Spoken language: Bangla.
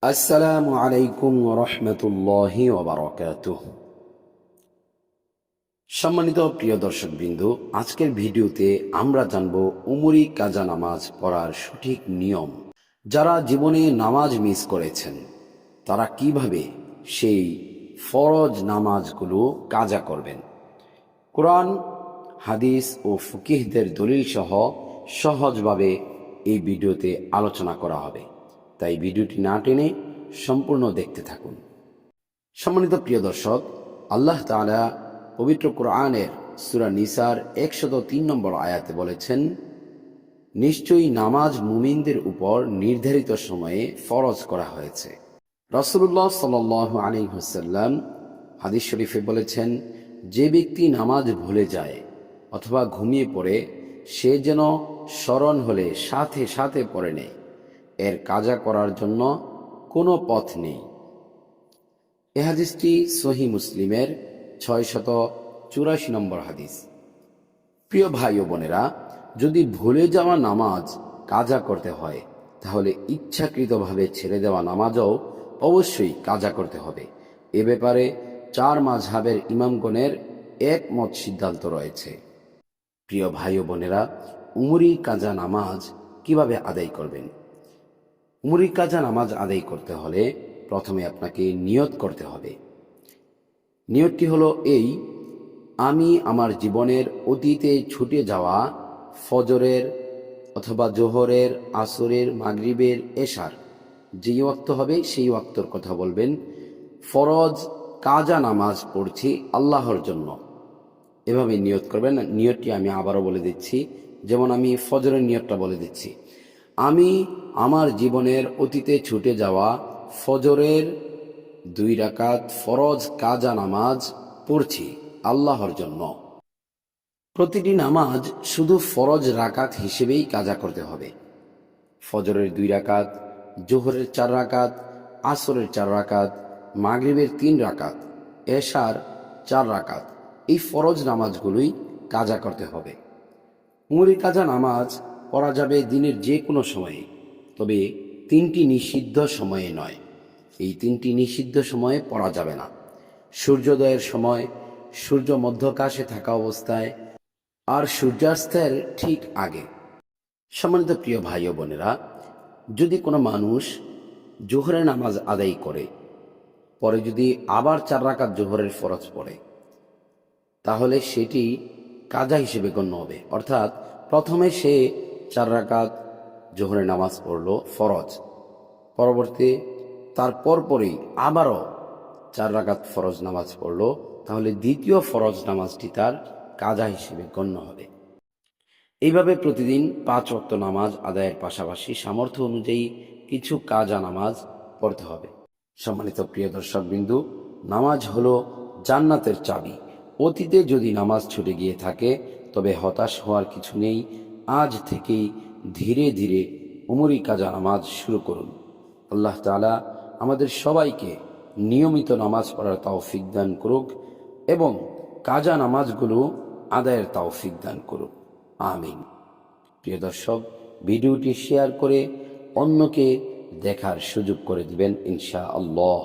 আসসালামু আলাইকুম রহমতুল্লাহি ওয়াবারাকাতুহ। সম্মানিত প্রিয় দর্শকবৃন্দ, আজকের ভিডিওতে আমরা জানব উমরি কাজা নামাজ পড়ার সঠিক নিয়ম। যারা জীবনে নামাজ মিস করেছেন তারা কিভাবে সেই ফরজ নামাজগুলো কাজা করবেন। কোরআন, হাদিস ও ফকিহদের দলিল সহ সহজভাবে এই ভিডিওতে আলোচনা করা হবে, তাই ভিডিওটি না টেনে সম্পূর্ণ দেখতে থাকুন। সম্মানিত প্রিয় দর্শক, আল্লাহ তাআলা পবিত্র কোরআনের সূরা নিসার 103 নম্বর আয়াতে বলেছেন, নিশ্চয়ই নামাজ মুমিনদের উপর নির্ধারিত সময়ে ফরজ করা হয়েছে। রাসূলুল্লাহ সাল্লাল্লাহু আলাইহি ওয়াসাল্লাম হাদিস শরীফে বলেছেন, যে ব্যক্তি নামাজ ভুলে যায় অথবা ঘুমিয়ে পড়ে সে যেন স্মরণ হলে সাথে সাথে পড়ে নেয়, এর কাজা করার জন্য কোনো পথ নেই। এ হাদিসটি সহিহ মুসলিমের 684 নম্বর হাদিস। প্রিয় ভাই ও বোনেরা, যদি ভুলে যাওয়া নামাজ কাজা করতে হয় তাহলে ইচ্ছাকৃতভাবে ছেড়ে দেওয়া নামাজও অবশ্যই কাজা করতে হবে। এ ব্যাপারে 4 মাযহাবের ইমামগণের একমত সিদ্ধান্ত রয়েছে। প্রিয় ভাই ও বোনেরা, উমরি কাজা নামাজ কিভাবে আদায় করবেন? উমরি কাজা নামাজ আদায় করতে হলে প্রথমে আপনাকে নিয়ত করতে হবে। নিয়তটি হলো এই: আমি আমার জীবনের অতীতে ছুটে যাওয়া ফজরের অথবা জোহরের, আসরের, মাগরিবের, এশার যেই ওয়াক্ত হবে সেই ওয়াক্তর কথা বলবেন, ফরজ কাজা নামাজ পড়ছি আল্লাহর জন্য, এভাবে নিয়ত করবেন। নিয়তটি আমি আবারও বলে দিচ্ছি, যেমন আমি ফজরের নিয়তটা বলে দিচ্ছি। আমি আমার জীবনের অতীতে ছুটে যাওয়া ফজরের 2 রাকাত ফরজ কাজা নামাজ পড়ছি আল্লাহর জন্য। প্রতিটি নামাজ শুধু ফরজ রাকাত হিসেবেই কাজা করতে হবে। ফজরের 2 রাকাত, জোহরের 4 রাকাত, আসরের 4 রাকাত, মাগরিবের 3 রাকাত, এশার 4 রাকাত, এই ফরজ নামাজগুলোই কাজা করতে হবে। উমরি কাজা নামাজ পড়া যাবে দিনের যে কোনো সময়ে, তবে 3টি নিষিদ্ধ সময়ে নয়। এই 3টি নিষিদ্ধ সময়ে পড়া যাবে না: সূর্যোদয়ের সময়, সূর্য মধ্যকাশে থাকা অবস্থায়, আর সূর্যাস্তের ঠিক আগে। সম্মানিত প্রিয় ভাই ও বোনেরা, যদি কোনো মানুষ জোহরের নামাজ আদায় করে পরে যদি আবার 4 রাকাত জোহরের ফরজ পড়ে, তাহলে সেটি কাজা হিসেবে গণ্য হবে। অর্থাৎ প্রথমে সে 4 রাকাত জোহরের নামাজ পড়লো ফরজ, পরবর্তী তার পরপরই আবারও 4 রাকাত ফরজ নামাজ পড়লো, তাহলে দ্বিতীয় ফরজ নামাজটি তার কাজা হিসেবে গণ্য হবে। এইভাবে প্রতিদিন 5 ওয়াক্ত নামাজ আদায়ের পাশাপাশি সামর্থ্য অনুযায়ী কিছু কাজা নামাজ পড়তে হবে। সম্মানিত প্রিয় দর্শকবৃন্দ, নামাজ হলো জান্নাতের চাবি। অতীতে যদি নামাজ ছুটে গিয়ে থাকে তবে হতাশ হওয়ার কিছু নেই। আজ থেকেই ধীরে ধীরে উমরি কাজা নামাজ শুরু করুন। আল্লাহ তাআলা আমাদের সবাইকে নিয়মিত নামাজ পড়ার তৌফিক দান করুক এবং কাজা নামাজগুলো আদায়ের তৌফিক দান করুক, আমিন। প্রিয় দর্শক, ভিডিওটি শেয়ার করে অন্যকে দেখার সুযোগ করে দিবেন ইনশাআল্লাহ।